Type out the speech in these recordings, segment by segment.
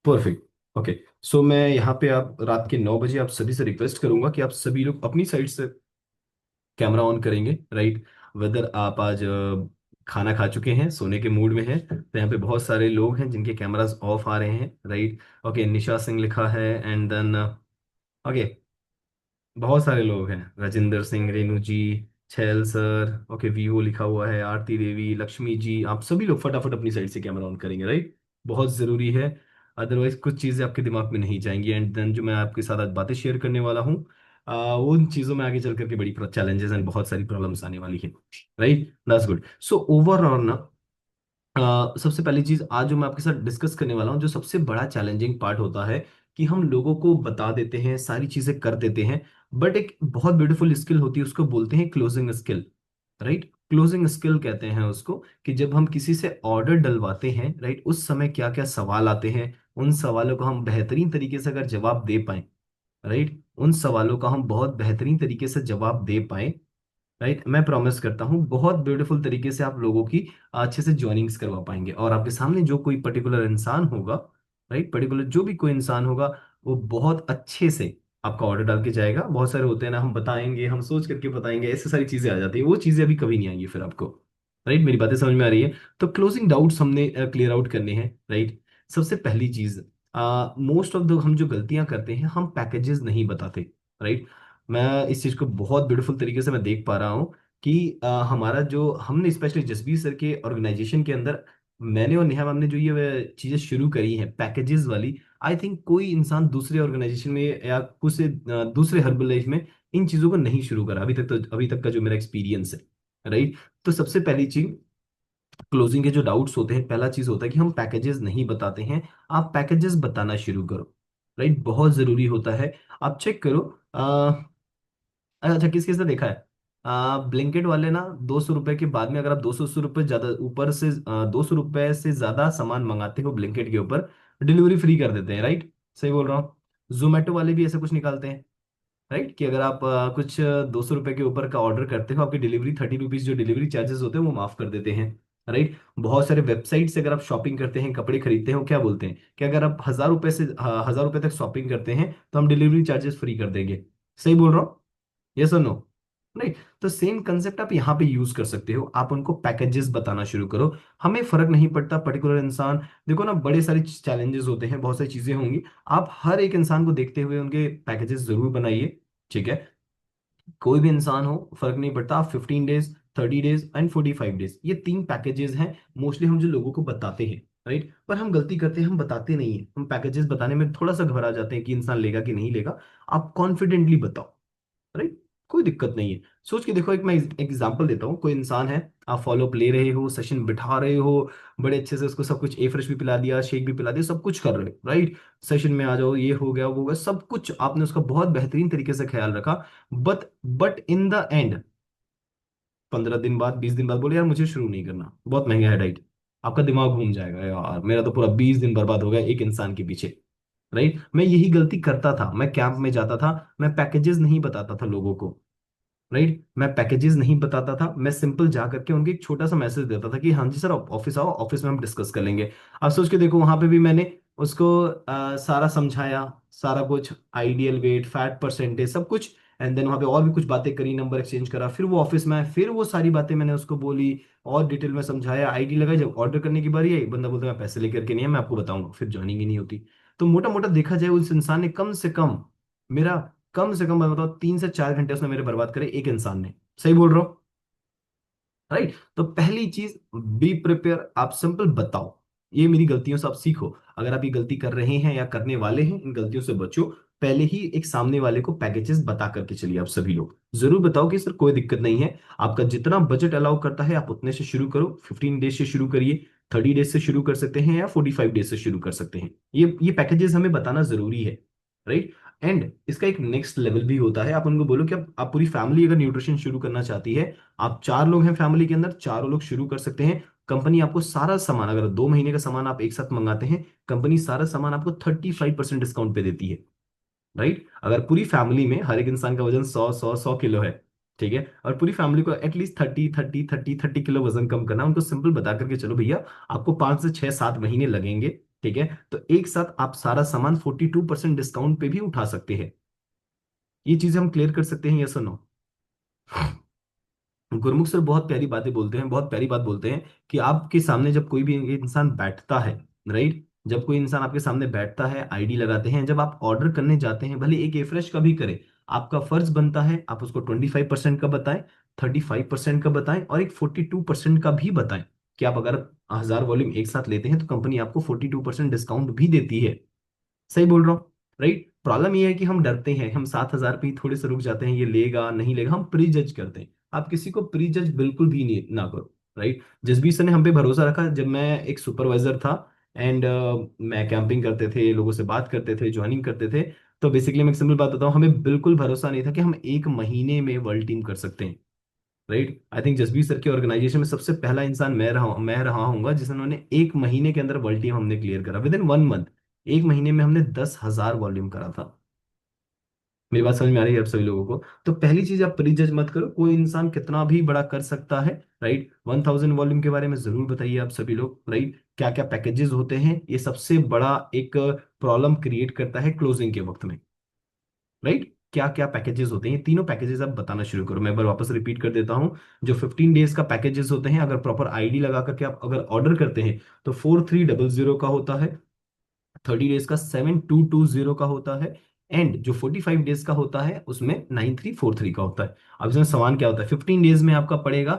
Perfect. Okay. सो मैं यहाँ पे आप रात के 9 बजे आप सभी से रिक्वेस्ट करूंगा कि आप सभी लोग अपनी साइड से कैमरा ऑन करेंगे, राइट। वेदर आप आज खाना खा चुके हैं, सोने के मूड में हैं, तो यहाँ पे बहुत सारे लोग हैं जिनके कैमरास ऑफ आ रहे हैं, राइट। ओके, निशा सिंह लिखा है, एंड देन ओके, बहुत सारे लोग हैं, राजेंद्र सिंह, रेणु जी, छैल सर, ओके, वीओ लिखा हुआ है, आरती देवी, लक्ष्मी जी, आप सभी लोग फटाफट अपनी साइड से कैमरा ऑन करेंगे, राइट। बहुत जरूरी है, अदरवाइज कुछ चीजें आपके दिमाग में नहीं जाएंगी, एंड देन जो मैं आपके साथ आज बातें शेयर करने वाला हूँ, उन चीजों में आगे चल करके बड़ी चैलेंजेस एंड बहुत सारी प्रॉब्लम्स आने वाली है, right. That's good. So overall ना, सबसे पहली चीज आज जो मैं आपके साथ डिस्कस करने वाला हूँ, जो सबसे बड़ा चैलेंजिंग पार्ट होता है कि हम लोगों को बता देते हैं, सारी चीजें कर देते हैं, बट एक बहुत ब्यूटीफुल स्किल होती है, उसको बोलते हैं closing skill, right. Closing skill कहते हैं उसको, कि जब हम किसी से ऑर्डर डलवाते हैं, राइट, उस समय क्या क्या सवाल आते हैं, उन सवालों का हम बेहतरीन तरीके से अगर जवाब दे पाए, राइट, उन सवालों का हम बहुत बेहतरीन तरीके से जवाब दे पाए, राइट, मैं प्रॉमिस करता हूँ बहुत ब्यूटीफुल तरीके से आप लोगों की अच्छे से ज्वाइनिंग्स करवा पाएंगे, और आपके सामने जो कोई पर्टिकुलर इंसान होगा, राइट, पर्टिकुलर जो भी कोई इंसान होगा, वो बहुत अच्छे से आपका ऑर्डर डाल के जाएगा। बहुत सारे होते हैं ना, हम बताएंगे, हम सोच करके बताएंगे, ऐसी सारी चीजें आ जाती है, वो चीजें अभी कभी नहीं आएंगी फिर आपको, राइट। मेरी बातें समझ में आ रही है? तो क्लोजिंग डाउट्स हमने क्लियर आउट करने हैं, राइट। सबसे पहली चीज, मोस्ट ऑफ द हम जो गलतियां करते हैं, हम पैकेजेस नहीं बताते, राइट। मैं इस चीज को बहुत ब्यूटीफुल तरीके से मैं देख पा रहा हूँ कि हमारा जो हमने स्पेशली जसबीर सर के ऑर्गेनाइजेशन के अंदर, मैंने और नेहा मैम ने जो ये चीजें शुरू करी हैं पैकेजेस वाली, आई थिंक कोई इंसान दूसरे ऑर्गेनाइजेशन में या कुछ दूसरे हर्बल लाइफ में इन चीजों को नहीं शुरू करा अभी तक, तो अभी तक का जो मेरा एक्सपीरियंस है, राइट। तो सबसे पहली चीज, क्लोजिंग के जो डाउट्स होते हैं, पहला चीज होता है कि हम पैकेजेस नहीं बताते हैं, आप पैकेजेस बताना शुरू करो, राइट। बहुत जरूरी होता है। आप चेक करो, अच्छा, किस किसने देखा है, ब्लिंकेट वाले ना 200 रुपए के बाद में अगर आप 200 रुपये ज्यादा ऊपर से 200 रुपए से ज्यादा सामान मंगाते हो ब्लिंकेट के ऊपर, डिलीवरी फ्री कर देते हैं, राइट। सही बोल रहा हूँ? जोमेटो वाले भी ऐसा कुछ निकालते हैं, राइट, कि अगर आप कुछ 200 रुपए के ऊपर का ऑर्डर करते हो, आपकी डिलीवरी 30 रुपीज जो डिलीवरी चार्जेस होते हैं वो माफ कर देते हैं, राइट। बहुत सारे वेबसाइट से अगर आप शॉपिंग करते हैं, कपड़े खरीदते हो, क्या बोलते हैं कि अगर आप 1000 रुपए से 1000 रुपए तक शॉपिंग करते हैं तो हम डिलीवरी चार्जेस फ्री कर देंगे। सही बोल रहा हूँ? यस और नो? राइट। तो सेम कंसेप्ट आप यहाँ पे यूज कर सकते हो, आप उनको पैकेजेस बताना शुरू करो। हमें फर्क नहीं पड़ता पर्टिकुलर इंसान, देखो ना, बड़े सारे चैलेंजेस होते हैं, बहुत सारी चीजें होंगी, आप हर एक इंसान को देखते हुए उनके पैकेजेस जरूर बनाइए, ठीक है। कोई भी इंसान हो, फर्क नहीं पड़ता, आप 15 डेज, 30 डेज एंड 45 डेज, ये तीन पैकेजेस हैं मोस्टली हम जो लोगों को बताते हैं, राइट। पर हम गलती करते हैं, हम बताते नहीं है, हम पैकेजेस बताने में थोड़ा सा घबरा जाते हैं कि इंसान लेगा कि नहीं लेगा। आप कॉन्फिडेंटली बताओ, राइट, कोई दिक्कत नहीं है। सोच के देखो, एक मैं एग्जांपल देता हूँ, कोई इंसान है, आप फॉलोअप ले रहे हो, सेशन बिठा रहे हो, बड़े अच्छे से उसको सब कुछ, ए फ्रेश भी पिला दिया, शेक भी पिला दिया, सब कुछ कर रहे हो, राइट। सेशन में आ जाओ, ये हो गया वो हो गया, सब कुछ आपने उसका बहुत बेहतरीन तरीके से ख्याल रखा, but but in the end 15 दिन बाद, 20 दिन बाद बोले यार मुझे शुरू नहीं करना, बहुत महंगा है डाइट। आपका दिमाग घूम जाएगा, यार मेरा तो पूरा 20 दिन बर्बाद हो गया एक इंसान के पीछे, राइट। मैं यही गलती करता था, मैं कैंप में जाता था, मैं पैकेजेस नहीं बताता था लोगों को, राइट। मैं पैकेजेस नहीं बताता था, मैं सिंपल जा करके उनके एक छोटा सा मैसेज देता था कि हाँ जी सर, ऑफिस आओ, ऑफिस में हम डिस्कस कर लेंगे। अब सोच के देखो, वहां पे भी मैंने उसको सारा समझाया, सारा कुछ, आइडियल वेट, फैट परसेंटेज, सब कुछ, एंड देन वहां पे और भी कुछ बातें करी, नंबर एक्सचेंज करा, फिर वो ऑफिस में आए, फिर वो सारी बातें मैंने उसको बोली और डिटेल में समझाया, आईडी लगाई। जब ऑर्डर करने की बारी आई, बंदा बोलता मैं पैसे लेकर के नहीं है, मैं आपको बताऊंगा, फिर ज्वाइनिंग ही नहीं होती। तो मोटा मोटा देखा जाए, उस इंसान ने मेरा कम से कम मैं बताओ 3 से 4 घंटे उसने मेरे बर्बाद करे, एक इंसान ने। सही बोल रहा हूँ? राइट। तो पहली चीज, बी प्रिपेयर, आप सिंपल बताओ, ये मेरी गलतियों से आप सीखो। अगर आप ये गलती कर रहे हैं या करने वाले हैं, इन गलतियों से बचो। पहले ही एक सामने वाले को पैकेजेस बता करके चलिए, आप सभी लोग जरूर बताओ कि सर कोई दिक्कत नहीं है, आपका जितना बजट अलाउ करता है आप उतने से शुरू करो, 15 डेज से शुरू करिए, 30 डेज से शुरू कर सकते हैं, या 45 डेज से शुरू कर सकते हैं। ये पैकेजेस हमें बताना जरूरी है, राइट। एंड इसका एक नेक्स्ट लेवल भी होता है, आप उनको बोलो कि आप पूरी फैमिली अगर न्यूट्रिशन शुरू करना चाहती है, आप 4 लोग हैं फैमिली के अंदर, चारों लोग शुरू कर सकते हैं। कंपनी आपको सारा सामान, अगर 2 महीने का सामान आप एक साथ मंगाते हैं, कंपनी सारा सामान आपको 35% डिस्काउंट पे देती है, राइट। अगर पूरी फैमिली में हर एक इंसान का वजन 100 किलो है, ठीक है, और पूरी फैमिली को एटलीस्ट 30 किलो वजन कम करना, उनको सिंपल बता करके चलो भैया, आपको 5 से 6 7 महीने लगेंगे, ठीक है, तो एक साथ आप सारा सामान 42% डिस्काउंट पे भी उठा सकते हैं। ये चीजें हम क्लियर कर सकते हैं, यस और नो? गुरमुख सर बहुत प्यारी बातें बोलते हैं, बहुत प्यारी बात बोलते हैं कि आपके सामने जब कोई भी इंसान बैठता है, राइट, जब कोई इंसान आपके सामने बैठता है, आईडी लगाते हैं, जब आप ऑर्डर करने जाते हैं, भले एक एफरेश का भी करें, आपका फर्ज बनता है आप उसको 25% का बताएं, 35% का बताएं, और एक 42% का भी बताएं कि आप अगर 1000 वॉल्यूम एक साथ लेते हैं तो कंपनी आपको 42% डिस्काउंट भी देती है। सही बोल रहा हूँ, राइट? प्रॉब्लम ये है कि हम डरते हैं, हम 7000 पे ही थोड़े से रुक जाते हैं, ये लेगा नहीं लेगा, हम प्री जज करते हैं। आप किसी को प्री जज बिल्कुल भी नहीं ना करो, राइट? जसबीर सर ने हम पे भरोसा रखा जब मैं एक सुपरवाइजर था, एंड मैं कैंपिंग करते थे, लोगों से बात करते थे, ज्वाइनिंग करते थे। तो बेसिकली मैं एक सिंपल बात बताऊं, हमें बिल्कुल भरोसा नहीं था कि हम एक महीने में वर्ल्ड टीम कर सकते हैं, right? I think Jasbir sir के ऑर्गेनाइजेशन में सबसे पहला इंसान मैं रहा हूंगा जिन्होंने एक महीने के अंदर वर्ल्ड टीम हमने क्लियर करा, विद इन 1 मंथ। एक महीने में हमने 10,000 वॉल्यूम करा था। मेरी बात समझ में आ रही है आप सभी लोगों को? तो पहली चीज, आप प्री जज मत करो, कोई इंसान कितना भी बड़ा कर सकता है, राइट? 1000 वॉल्यूम के बारे में जरूर बताइए आप सभी लोग, राइट? क्या क्या पैकेजेस होते हैं, ये सबसे बड़ा एक प्रॉब्लम क्रिएट करता है क्लोजिंग के वक्त में, राइट? क्या क्या पैकेजेस होते हैं, ये तीनों पैकेजेस आप बताना शुरू करो। मैं एक बार वापस रिपीट कर देता हूँ। जो 15 डेज का पैकेजेस होते हैं, अगर प्रॉपर आईडी लगा करके आप अगर ऑर्डर करते हैं, तो 4300 का होता है। 30 डेज का 7220 का होता है। एंड जो 45 डेज का होता है उसमें 9343 का होता है। अब इसमें सवाल क्या होता है, 15 डेज में आपका पड़ेगा,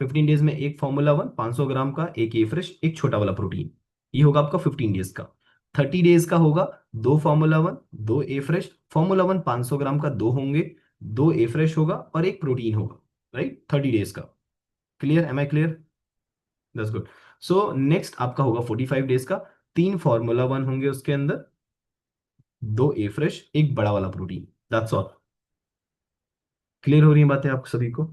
15 डेज में एक फार्मूला 1 500 ग्राम का, एक ए फ्रेश, एक छोटा वाला प्रोटीन। ये होगा आपका 15 डेज का। 30 डेज का होगा दो फार्मूला 1, दो ए फ्रेश, फार्मूला 1 500 ग्राम का दो होंगे, दो ए फ्रेश होगा और एक प्रोटीन होगा, राइट? 30 डेज का। Clear? Am I clear? That's good. So next आपका होगा 45 डेज का। तीन फार्मूला 1 होंगे उसके अंदर, दो ए फ्रेश, एक बड़ा वाला प्रोटीन। That's all. क्लियर हो रही है बातें आप सभी को?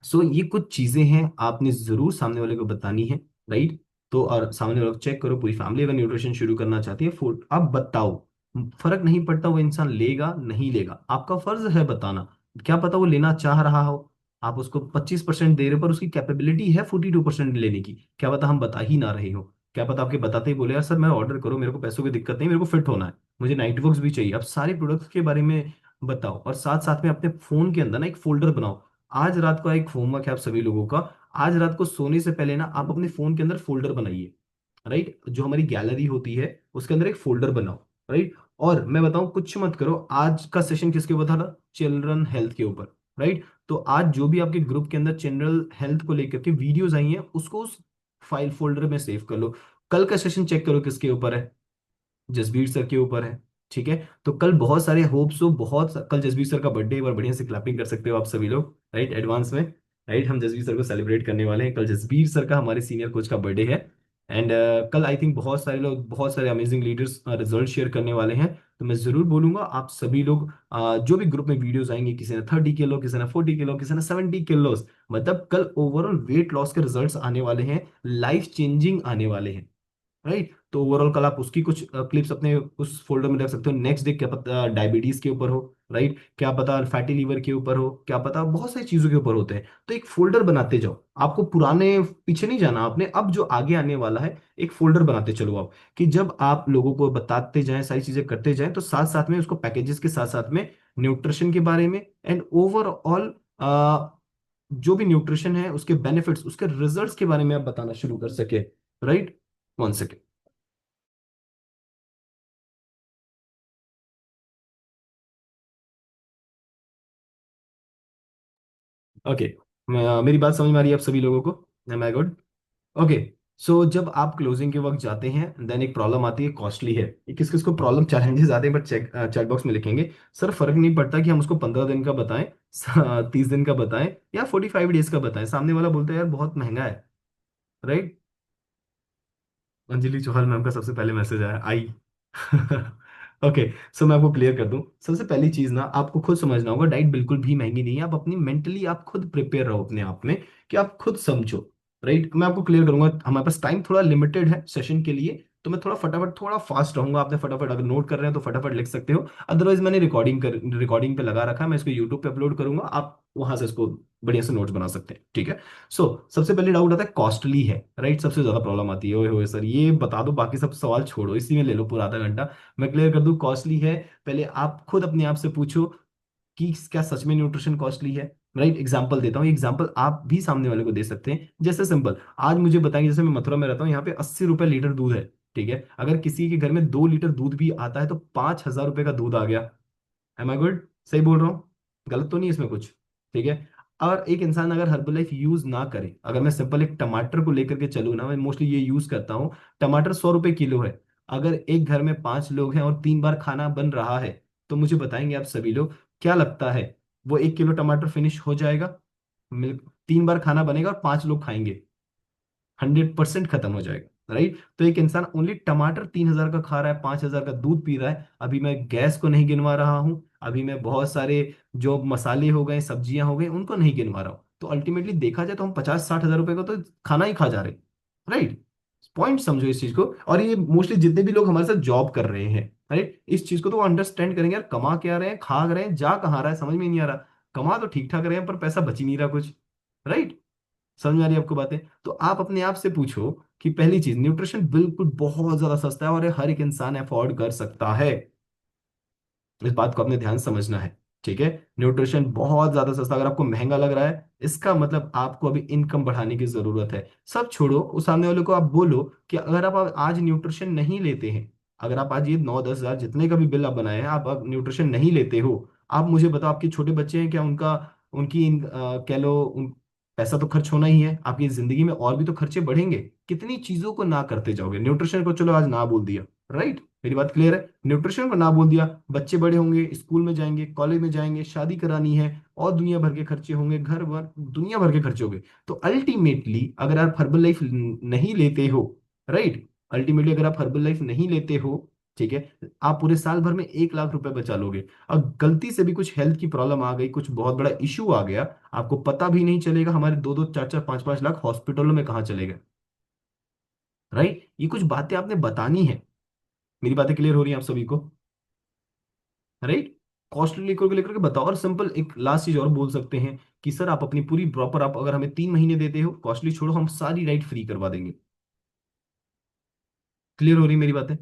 सो ये कुछ चीजें हैं आपने जरूर सामने वाले को बतानी है, राइट? तो और सामने वाले को चेक करो, पूरी फैमिली अगर न्यूट्रिशन शुरू करना चाहती है, फूड अब बताओ। फर्क नहीं पड़ता वो इंसान लेगा नहीं लेगा, आपका फर्ज है बताना। क्या पता वो लेना चाह रहा हो, आप उसको 25% दे रहे हो, पर उसकी कैपेबिलिटी है 42% लेने की, क्या पता हम बता ही ना रहे हो। क्या पता आपके बताते ही बोले यार सर मैं ऑर्डर करो, मेरे को पैसों की दिक्कत नहीं, मेरे को फिट होना है, मुझे नाइट वर्क्स भी चाहिए। अब सारे प्रोडक्ट्स के बारे में बताओ, और साथ साथ में अपने फोन के अंदर ना एक फोल्डर बनाओ। आज रात का एक होमवर्क है आप सभी लोगों का, आज रात को सोने से पहले ना आप अपने फोन के अंदर फोल्डर बनाइए, राइट? जो हमारी गैलरी होती है उसके अंदर एक फोल्डर बनाओ, राइट? और मैं बताऊं, कुछ मत करो। आज का सेशन किसके ऊपर था? चिल्ड्रन हेल्थ के ऊपर, राइट? तो आज जो भी आपके ग्रुप के अंदर चिल्ड्रन हेल्थ को लेकर के वीडियोस आई हैं, उसको उस फाइल फोल्डर में सेव कर लो। कल का सेशन चेक करो किसके ऊपर है, जसबीर सर के ऊपर है। ठीक है, तो कल बहुत सारे होप्स हो, कल जसबीर सर का बर्थडे, एक बार बढ़िया से क्लैपिंग कर सकते हो आप सभी लोग, राइट? एडवांस में, राइट? हम जसबीर सर को सेलिब्रेट करने वाले हैं, कल जसबीर सर का, हमारे सीनियर कोच का बर्थडे है। एंड कल आई थिंक बहुत सारे लोग, बहुत सारे अमेजिंग लीडर्स रिजल्ट शेयर करने वाले हैं। तो मैं जरूर बोलूंगा आप सभी लोग, जो भी ग्रुप में वीडियोस आएंगे, किसी ने 30 किलो, किसी ने 40 किलो, किसी ने 70 किलो, मतलब कल ओवरऑल वेट लॉस के रिजल्ट्स आने वाले हैं, लाइफ चेंजिंग आने वाले हैं, राइट? तो ओवरऑल कल आप उसकी कुछ क्लिप्स अपने उस फोल्डर में रख सकते हो। नेक्स्ट डे क्या पता डायबिटीज के ऊपर हो, राइट? क्या पता फैटी लीवर के ऊपर हो, क्या पता बहुत सारी चीजों के ऊपर होते हैं। तो एक फोल्डर बनाते जाओ, आपको पुराने पीछे नहीं जाना आपने, अब जो आगे आने वाला है एक फोल्डर बनाते चलो आप, कि जब आप लोगों को बताते जाएं, सारी चीजें करते जाएं, तो साथ साथ में उसको पैकेजेस के साथ साथ में न्यूट्रिशन के बारे में एंड ओवरऑल जो भी न्यूट्रिशन है उसके बेनिफिट्स, उसके रिजल्ट्स के बारे में आप बताना शुरू कर सके, राइट? One second. ओके, मेरी बात समझ में आ रही है आप सभी लोगों को? एम आई गुड? ओके। सो जब आप क्लोजिंग के वक्त जाते हैं, देन एक प्रॉब्लम आती है, कॉस्टली है। ये किस किस को प्रॉब्लम चैलेंजेस आते हैं, बट चेक चैट बॉक्स में लिखेंगे। सर फर्क नहीं पड़ता कि हम उसको 15 दिन का बताएं, 30 दिन का बताएं, या 45 डेज का बताएं, सामने वाला बोलता है यार बहुत महंगा है, राइट? अंजलि चौहान मैम का सबसे पहले मैसेज आया, आई। ओके। सो मैं आपको क्लियर कर दूं, सबसे पहली चीज ना आपको खुद समझना होगा, डाइट बिल्कुल भी महंगी नहीं है। आप अपनी मेंटली आप खुद प्रिपेयर रहो अपने आप में, कि आप खुद समझो, राइट? मैं आपको क्लियर करूंगा, हमारे पास टाइम थोड़ा लिमिटेड है सेशन के लिए, तो मैं थोड़ा फटाफट थोड़ा फास्ट रहूंगा। आपने फटाफट अगर नोट कर रहे हैं तो फटाफट लिख सकते हो, अदरवाइज मैंने रिकॉर्डिंग पे लगा रखा है, मैं इसको यूट्यूब पे अपलोड करूंगा, आप वहां से इसको बढ़िया से नोट्स बना सकते हैं, ठीक है। सो सबसे पहले डाउट आता है कॉस्टली है, राइट, सबसे ज्यादा प्रॉब्लम आती है, ओए होए सर ये बता दो, बाकी सब सवाल छोड़ो, इसी में ले लो पूरा आधा घंटा, मैं क्लियर कर दूं। कॉस्टली है, पहले आप खुद अपने आप से पूछो कि क्या सच में न्यूट्रिशन कॉस्टली है, राइट। एग्जाम्पल देता हूँ, एग्जाम्पल आप भी सामने वाले को दे सकते हैं, जैसे सिंपल आज मुझे बताएंगे, जैसे मैं मथुरा में रहता हूँ, यहाँ पे 80 रुपए लीटर दूध है, ठीक है। अगर किसी के घर में 2 लीटर दूध भी आता है तो 5,000 रुपए का दूध आ गया। एम आई गुड, सही बोल रहा हूँ, गलत तो नहीं इसमें कुछ, ठीक है। और एक इंसान अगर हर्बल लाइफ यूज ना करे, अगर मैं सिंपल एक टमाटर को लेकर के चलूँ ना, मैं मोस्टली ये यूज करता हूँ, टमाटर 100 रुपए किलो है। अगर एक घर में 5 लोग हैं और 3 बार खाना बन रहा है, तो मुझे बताएंगे आप सभी लोग, क्या लगता है वो 1 किलो टमाटर फिनिश हो जाएगा? 3 बार खाना बनेगा और 5 लोग खाएंगे, 100% खत्म हो जाएगा, राइट। तो एक इंसान ओनली टमाटर 3,000 का खा रहा है, 5,000 का दूध पी रहा है, अभी मैं गैस को नहीं गिनवा रहा हूं, अभी मैं बहुत सारे जो मसाले हो गए, सब्जियां हो गई, उनको नहीं गिनवा रहा हूं, तो अल्टीमेटली देखा जाए तो हम 50-60 हजार रुपए का तो खाना ही खा जा रहे, राइट। पॉइंट समझो इस चीज को, और ये मोस्टली जितने भी लोग हमारे साथ जॉब कर रहे हैं, राइट, इस चीज को तो वो अंडरस्टैंड करेंगे, यार कमा क्या रहे हैं, खा रहे हैं, जा कहाँ रहा है, समझ में ही नहीं आ रहा। कमा तो ठीक ठाक रहे हैं पर पैसा बच ही नहीं रहा कुछ, राइट। समझ में आ रही है आपको बातें? तो आप अपने आप से पूछो कि पहली चीज, न्यूट्रिशन बिल्कुल बहुत ज्यादा सस्ता है और ये हर एक इंसान अफोर्ड कर सकता है, इस बात को अपने ध्यान से समझना है, ठीक है। न्यूट्रिशन बहुत ज्यादा सस्ता, अगर आपको महंगा लग रहा है इसका मतलब आपको अभी इनकम बढ़ाने की जरूरत है। सब छोड़ो, उस सामने वाले को आप बोलो कि अगर आप आज न्यूट्रिशन नहीं लेते हैं, अगर आप आज ये 9-10 हजार जितने का भी बिल आप बनाए हैं, आप अब न्यूट्रिशन नहीं लेते हो, आप मुझे बताओ, आपके छोटे बच्चे हैं क्या, उनका उनकी कह लो पैसा तो खर्च होना ही है, आपकी जिंदगी में और भी तो खर्चे बढ़ेंगे, कितनी चीजों को ना करते जाओगे। न्यूट्रिशन को चलो आज ना बोल दिया, राइट, मेरी बात क्लियर है, न्यूट्रिशन को ना बोल दिया, बच्चे बड़े होंगे, स्कूल में जाएंगे, कॉलेज में जाएंगे, शादी करानी है, और दुनिया भर के खर्चे होंगे, घर भर दुनिया भर के खर्चे होंगे। तो अल्टीमेटली अगर आप हर्बल लाइफ नहीं लेते हो, राइट, अल्टीमेटली अगर आप हर्बल लाइफ नहीं लेते हो, ठीक है, आप पूरे साल भर में 1 लाख रुपए बचा लोगे। और गलती से भी कुछ हेल्थ की प्रॉब्लम आ गई, कुछ बहुत बड़ा इशू आ गया, आपको पता भी नहीं चलेगा, हमारे 2-2 4-4 5-5 लाख हॉस्पिटलों में कहाँ चले गए, राइट। ये कुछ बातें आपने बतानी है, मेरी बातें क्लियर हो रही हैं आप सभी को, राइट। कॉस्टली लेकर के बताओ, और सिंपल एक लास्ट चीज और बोल सकते हैं कि सर आप अपनी पूरी प्रॉपर, आप अगर हमें 3 महीने देते हो, कॉस्टली छोड़ो, हम सारी राइड फ्री करवा देंगे। क्लियर हो रही है मेरी बातें?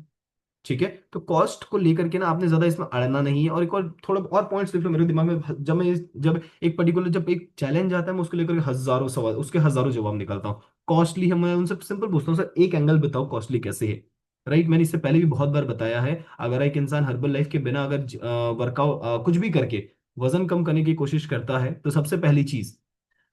ठीक है, तो कॉस्ट को लेकर के ना आपने ज्यादा इसमें अड़ना नहीं है। और एक और थोड़ा और पॉइंट्स लिख लो मेरे दिमाग में, जब एक पर्टिकुलर जब एक चैलेंज आता है, मैं उसको लेकर के हजारों सवाल, उसके हजारों जवाब निकालता हूँ। कॉस्टली है, मैं उनसे सिंपल पूछता हूँ, सर एक एंगल बताओ कॉस्टली कैसे है, राइट। मैंने इससे पहले भी बहुत बार बताया है, अगर एक इंसान हर्बल लाइफ के बिना अगर वर्कआउट कुछ भी करके वजन कम करने की कोशिश करता है, तो सबसे पहली चीज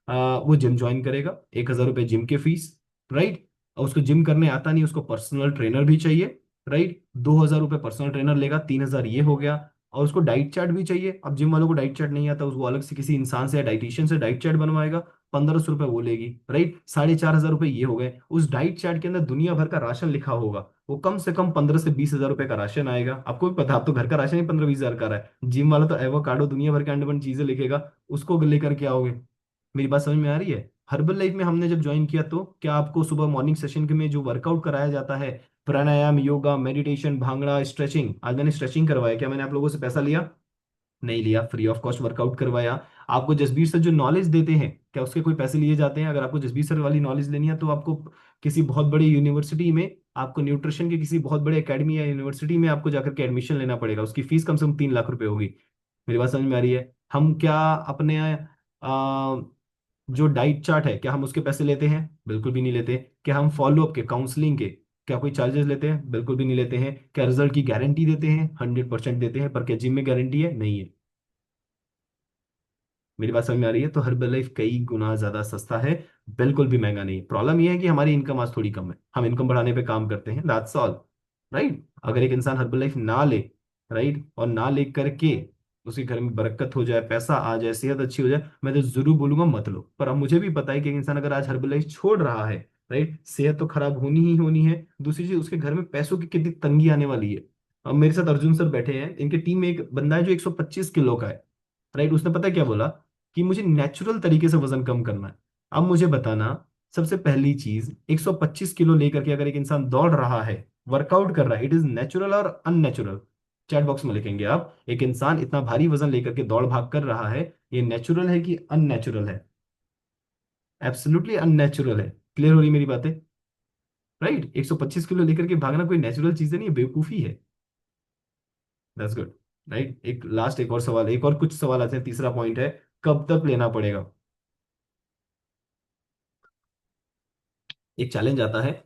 वो जिम ज्वाइन करेगा, 1,000 रुपए जिम के फीस, राइट। और उसको जिम करने आता नहीं, उसको पर्सनल ट्रेनर भी चाहिए, राइट। 2,000 रुपये पर्सनल ट्रेनर लेगा, 3,000 ये हो गया। और उसको डाइट चार्ट भी चाहिए, अब जिम वालों को डाइट चार्ट नहीं आता, उसको अलग से किसी इंसान से या डाइटिशियन से डाइट चार्ट बनवाएगा, 1,500 रुपये वो लेगी, राइट। 4,500 रुपये ये हो गए। उस डाइट चार्ट के अंदर दुनिया भर का राशन लिखा होगा, वो कम से कम 15 से 20 हजार रुपए का राशन आएगा। आपको भी पता है, आप तो घर का राशन ही 15-20 हजार का रहा है, जिम वाला तो एवोकाडो दुनिया भर के अंडे बन चीजें लिखेगा, उसको लेकर के आओगे। मेरी बात समझ में आ रही है? हर्बल लाइफ में हमने जब ज्वाइन किया, तो क्या आपको सुबह मॉर्निंग सेशन के में जो वर्कआउट कराया जाता है, प्राणायाम, योगा, मेडिटेशन, भांगड़ा, स्ट्रेचिंग, आज मैंने स्ट्रेचिंग करवाया, क्या मैंने आप लोगों से पैसा लिया? नहीं लिया, फ्री ऑफ कॉस्ट वर्कआउट करवाया। आपको जसबीर सर जो नॉलेज देते हैं, क्या उसके कोई पैसे लिए जाते हैं? अगर आपको जसबीर सर वाली नॉलेज लेनी है, तो आपको किसी बहुत बड़ी यूनिवर्सिटी में, आपको न्यूट्रिशन की किसी बहुत बड़े एकेडमी या यूनिवर्सिटी में आपको जाकर के एडमिशन लेना पड़ेगा, उसकी फीस कम से कम 3 लाख रुपए होगी। मेरी बात समझ में आ रही है? हम क्या अपने जो डाइट चार्ट है, क्या हम उसके पैसे लेते हैं? बिल्कुल भी नहीं लेते। क्या हम फॉलोअप के, काउंसलिंग के, क्या कोई चार्जेस लेते हैं? बिल्कुल भी नहीं लेते हैं। क्या रिजल्ट की गारंटी देते हैं? 100% देते हैं, पर क्या जिम में गारंटी है? नहीं है। मेरी बात समझ में आ रही है? तो हर्बल लाइफ कई गुना ज्यादा सस्ता है, बिल्कुल भी महंगा नहीं। प्रॉब्लम यह है कि हमारी इनकम आज थोड़ी कम है, हम इनकम बढ़ाने पे काम करते हैं, दैट्स ऑल, राइट। अगर एक इंसान हर्बल लाइफ ना ले, राइट, और ना ले करके उसके घर में बरकत हो जाए, पैसा आ जाए, सेहत अच्छी हो जाए, मैं तो जरूर बोलूंगा मत लो। पर अब मुझे भी पता है कि एक इंसान अगर आज हर्बल लाइफ छोड़ रहा है, राइट, सेहत तो खराब होनी ही होनी है, दूसरी चीज उसके घर में पैसों की कितनी तंगी आने वाली है। अब मेरे साथ अर्जुन सर बैठे हैं, इनके टीम में एक बंदा है जो 125 किलो का है, राइट। उसने पता है क्या बोला? कि मुझे नेचुरल तरीके से वजन कम करना है। अब मुझे बताना, सबसे पहली चीज, 125 किलो लेकर के अगर एक इंसान दौड़ रहा है, वर्कआउट कर रहा है, इट इज नेचुरल और अननेचुरल। चैट बॉक्स में लिखेंगे आप, एक इंसान इतना भारी वजन लेकर के दौड़ भाग कर रहा है, ये नेचुरल है कि अननेचुरल है? एब्सोल्युटली अननेचुरल है। क्लियर हो रही मेरी बातें? राइट, 125 किलो लेकर के भागना कोई नेचुरल चीज नहीं है, बेवकूफी है। That's good. राइट, एक लास्ट, एक और सवाल, एक और कुछ सवाल आते हैं। तीसरा पॉइंट है, कब तक लेना पड़ेगा। एक चैलेंज आता है,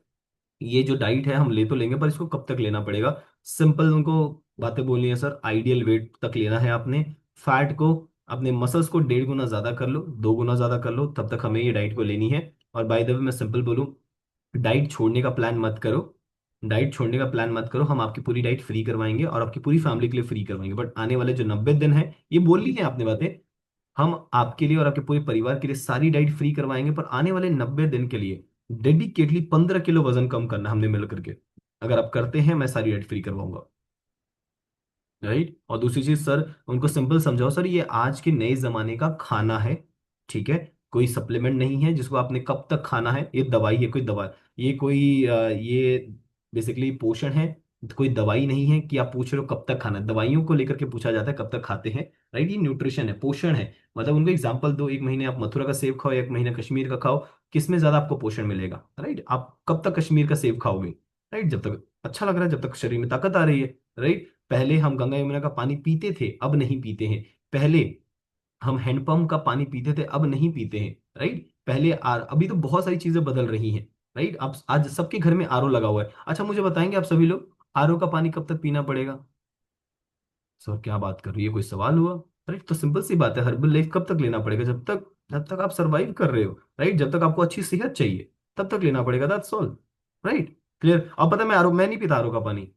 ये जो डाइट है हम ले तो लेंगे, पर इसको कब तक लेना पड़ेगा। सिंपल उनको बातें बोलनी है सर, आइडियल वेट तक लेना है आपने। फैट को, अपने मसल्स को 1.5 गुना ज्यादा कर लो, 2 गुना ज्यादा कर लो, तब तक हमें ये डाइट को लेनी है। और बाय द वे मैं सिंपल बोलूं, डाइट छोड़ने का प्लान मत करो। डाइट छोड़ने का प्लान मत करो, हम आपकी पूरी डाइट फ्री करवाएंगे और आपकी पूरी फैमिली के लिए फ्री करवाएंगे। बट आने वाले जो 90 दिन है, ये बोल ली है आपने बातें, हम आपके लिए और आपके पूरे परिवार के लिए सारी डाइट फ्री करवाएंगे, पर आने वाले 90 दिन के लिए डेडिकेटली 15 किलो वजन कम करना हमने मिल करके। अगर आप करते हैं, मैं सारी डाइट फ्री करवाऊंगा। राइट, और दूसरी चीज सर, उनको सिंपल समझाओ सर, ये आज के नए जमाने का खाना है, ठीक है? कोई सप्लीमेंट नहीं है जिसको आपने कब तक खाना है, ये दवाई है, कोई दवा, ये कोई ये बेसिकली पोषण है, कोई दवाई नहीं है कि आप पूछ रहे हो कब तक खाना है। दवाइयों को लेकर के पूछा जाता है कब तक खाते हैं। राइट, ये न्यूट्रिशन है, पोषण है। मतलब उनको एग्जाम्पल दो, एक महीने आप मथुरा का सेब खाओ, एक महीने कश्मीर का खाओ, किसमें ज्यादा आपको पोषण मिलेगा? राइट, आप कब तक कश्मीर का सेब खाओगे? राइट, जब तक अच्छा लग रहा है, जब तक शरीर में ताकत आ रही है। राइट, पहले हम गंगा यमुना का पानी पीते थे, अब नहीं पीते हैं। पहले हम हैंडपंप का पानी पीते थे, अब नहीं पीते हैं। राइट, पहले अभी तो बहुत सारी चीजें बदल रही हैं। राइट, अब आज सबके घर में आरओ लगा हुआ है। अच्छा, मुझे बताएंगे आप सभी लोग, आरओ का पानी कब तक पीना पड़ेगा? सर क्या बात कर रही है, कोई सवाल हुआ? राइट, तो सिंपल सी बात है, हर्बल लाइफ कब तक लेना पड़ेगा? जब तक आप सरवाइव कर रहे हो। राइट, जब तक आपको अच्छी सेहत चाहिए, तब तक लेना पड़ेगा, दैट्स ऑल। Right, clear? अब पता है, मैं नहीं पीता आरओ का पानी।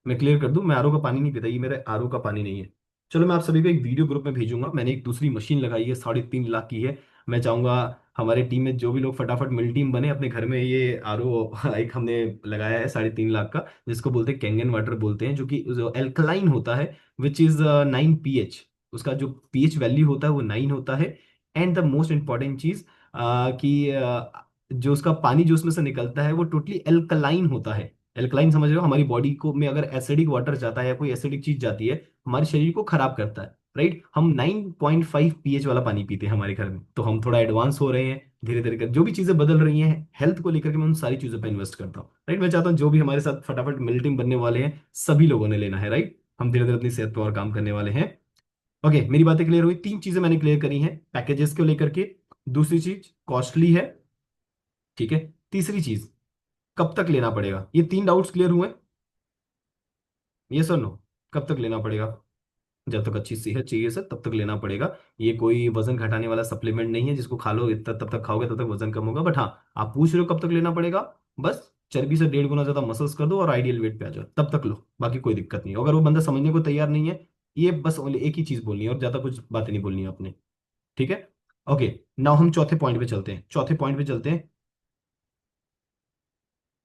मैं क्लियर कर दूं, मैं आरओ का पानी नहीं पीता, ये मेरे आरओ का पानी नहीं है। चलो, मैं आप सभी को एक वीडियो ग्रुप में भेजूंगा, मैंने एक दूसरी मशीन लगाई है, 3.5 लाख की है। मैं चाहूंगा हमारे टीम में जो भी लोग फटाफट मिल टीम बने, अपने घर में ये आरओ एक हमने लगाया है 3.5 लाख का, जिसको बोलते हैं कैंगन वाटर बोलते हैं, जो एल्कलाइन होता है, विच इज 9 pH। उसका जो पीएच वैल्यू होता है वो 9 होता है। एंड द मोस्ट इंपॉर्टेंट चीज कि जो उसका पानी जो उसमें से निकलता है वो टोटली एल्कलाइन होता है। एल्कलाइन समझ रहे हो? हमारी बॉडी को में अगर एसिडिक वाटर जाता है या कोई एसिडिक चीज जाती है, हमारे शरीर को खराब करता है। राइट, हम 9.5 pH वाला पानी पीते हैं हमारे घर में, तो हम थोड़ा एडवांस हो रहे हैं धीरे धीरे कर, जो भी चीजें बदल रही हैं हेल्थ को लेकर के, मैं उन सारी चीजों पर इन्वेस्ट करता हूँ। राइट, मैं चाहता हूँ जो भी हमारे साथ फटाफट मिल बनने वाले हैं, सभी लोगों ने लेना है। राइट, हम धीरे धीरे अपनी सेहत पर और काम करने वाले हैं। ओके, मेरी बातें क्लियर हुई? 3 चीजें मैंने क्लियर करी हैं पैकेजेस को लेकर के। दूसरी चीज कॉस्टली है, ठीक है? तीसरी चीज कब तक लेना पड़ेगा। ये 3 डाउट्स क्लियर हुए? ये सर, नो? कब तक लेना पड़ेगा? जब तक अच्छी सेहत चाहिए सर, तब तक लेना पड़ेगा। ये कोई वजन घटाने वाला सप्लीमेंट नहीं है जिसको खा लो इतना, तब तक खाओगे तब तक वजन कम होगा। बट हाँ, आप पूछ रहे हो कब तक लेना पड़ेगा, बस चर्बी से 1.5 गुना ज्यादा मसल्स कर दो और आइडियल वेट पे आ जाओ, तब तक लो, बाकी कोई दिक्कत नहीं है। अगर वो बंदा समझने को तैयार नहीं है, ये बस ओनली एक ही चीज बोलनी है और ज्यादा कुछ बातें नहीं बोलनी है आपने। ठीक है? ओके, नाउ हम चौथे पॉइंट पे चलते हैं, चौथे पॉइंट पे चलते हैं।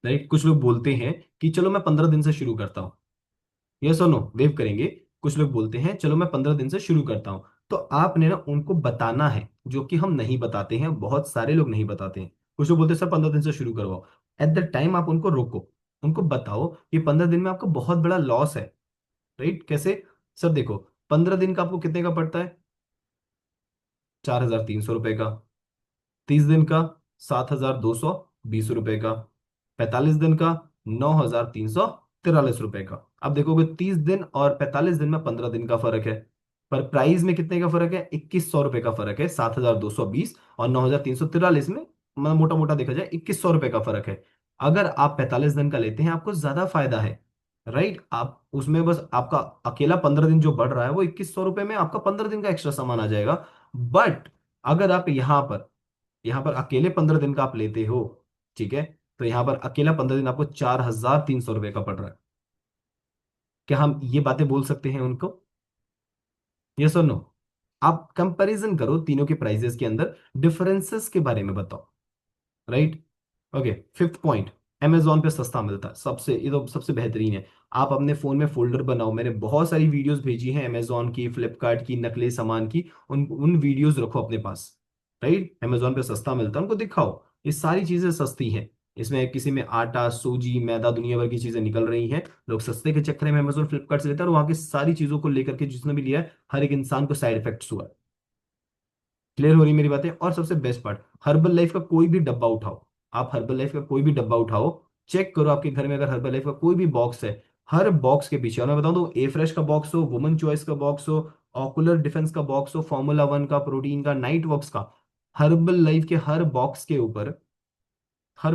राइट, कुछ लोग बोलते हैं कि चलो मैं 15 दिन से शुरू करता हूँ। यस और नो, वेव करेंगे। कुछ लोग बोलते हैं चलो मैं 15 दिन से शुरू करता हूं। तो आपने ना उनको बताना है, जो कि हम नहीं बताते हैं, बहुत सारे लोग नहीं बताते हैं। कुछ लोग बोलते हैं सर 15 दिन से शुरू करवाओ। एट द टाइम आप उनको रोको, उनको बताओ कि 15 दिन में आपको बहुत बड़ा लॉस है। राइट, कैसे? सर देखो, 15 दिन का आपको कितने का पड़ता है? 4,300 रुपए का। 30 दिन का 7,220 रुपए का। 45 दिन का 9,343 रुपए का। अब देखोगे 30 दिन और 45 दिन में 15 दिन का फर्क है, पर प्राइस में कितने का फर्क है? 2,100 रुपए का फर्क है। 7,220 और 9,343 में, मतलब मोटा मोटा देखा जाए 2,100 रुपए का फर्क है। अगर आप 45 दिन का लेते हैं, आपको ज्यादा फायदा है। राइट, आप उसमें बस आपका अकेला 15 दिन जो बढ़ रहा है वो 2,100 रुपए में आपका 15 दिन का एक्स्ट्रा सामान आ जाएगा। बट अगर आप यहां पर अकेले 15 दिन का आप लेते हो, ठीक है, तो यहां पर अकेला 15 दिन आपको 4,300 रुपए का पड़ रहा है। क्या हम ये बातें बोल सकते हैं उनको? यस और नो? आप कंपैरिजन करो तीनों के प्राइजेस के अंदर, डिफरेंसेस के बारे में बताओ। Right, okay. Fifth point, Amazon पे सस्ता मिलता है, सबसे ये तो सबसे बेहतरीन है। आप अपने फोन में फोल्डर बनाओ, मैंने बहुत सारी वीडियोस भेजी हैं अमेजोन की, फ्लिपकार्ट की, नकली सामान की, उन उन वीडियोस रखो अपने पास। राइट, अमेजोन पे सस्ता मिलता है, उनको दिखाओ ये सारी चीजें सस्ती हैं। इसमें किसी में आटा, सूजी, मैदा, दुनिया भर की चीजें निकल रही हैं। लोग सस्ते के चक्कर में अमेजोन फ्लिपकार्ट से लेते हैं, और वहां की सारी चीजों को लेकर के जिसने भी लिया है, हर एक इंसान को साइड इफेक्ट्स हुआ है। क्लियर हो रही मेरी बातें? और सबसे बेस्ट पार्ट, हर्बल लाइफ का कोई भी डब्बा उठाओ, आप हर्बल लाइफ का कोई भी डब्बा उठाओ, चेक करो आपके घर में अगर हर्बल लाइफ का कोई भी बॉक्स है, हर बॉक्स के पीछे, और मैं बताऊं तो ए फ्रेश का बॉक्स हो, वुमन चॉइस का बॉक्स हो, ऑकुलर डिफेंस का बॉक्स हो, फॉर्मूला 1 का, प्रोटीन का, नाइट वर्क्स का, हर्बल लाइफ के हर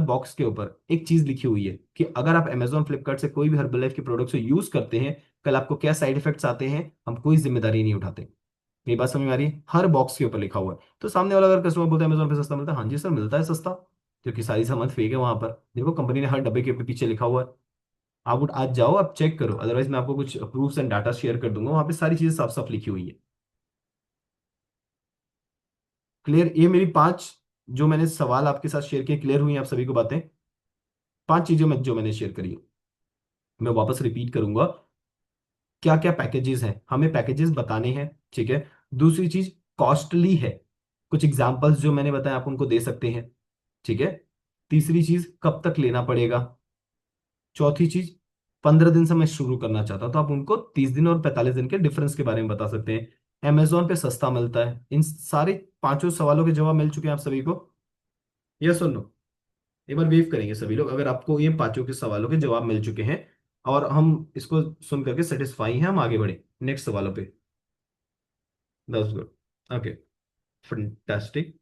बॉक्स के ऊपर एक चीज लिखी हुई है कि अगर आप Amazon फ्लिपकार्ट से कोई भी हर्बल लाइफ के प्रोडक्ट्स यूज करते हैं, कल आपको क्या साइड इफेक्ट्स आते हैं, हम कोई जिम्मेदारी नहीं उठाते। ये बात समझ में आ रही है? हर बॉक्स के ऊपर लिखा हुआ है। तो सामने वाला अगर कस्टमर बोलता है अमेजोन पे सस्ता मिलता है, हाँ जी सर मिलता है सस्ता, क्योंकि सारी सामान फेक है वहां पर। देखो कंपनी ने हर डब्बे के पीछे लिखा हुआ है। आप आज जाओ, आप चेक करो, अदरवाइज मैं आपको कुछ प्रूफ्स एंड डाटा शेयर कर दूंगा, वहां पे सारी चीजें साफ साफ लिखी हुई है। क्लियर? ये मेरी 5 जो मैंने सवाल आपके साथ शेयर किए, क्लियर हुई हैं आप सभी को बातें? 5 चीजें जो मैंने शेयर करी, मैं वापस रिपीट करूंगा। क्या क्या पैकेजेस हैं, हमें पैकेजेस बताने हैं, ठीक है। दूसरी चीज, कॉस्टली है, कुछ एग्जांपल्स जो मैंने बताया आप उनको दे सकते हैं, ठीक है। तीसरी चीज, कब तक लेना पड़ेगा। चौथी चीज, 15 दिन से मैं शुरू करना चाहता हूं तो आप उनको 30 दिन और 45 दिन के डिफरेंस के बारे में बता सकते हैं। अमेजोन पे सस्ता मिलता है, इन सारे 5 सवालों के जवाब मिल चुके हैं आप सभी को? यस सुन लो, एक बार वेव करेंगे सभी लोग अगर आपको ये 5 के सवालों के जवाब मिल चुके हैं, और हम इसको सुन करके सेटिस्फाई हैं, हम आगे बढ़े नेक्स्ट सवालों पे। That's good. Okay, fantastic.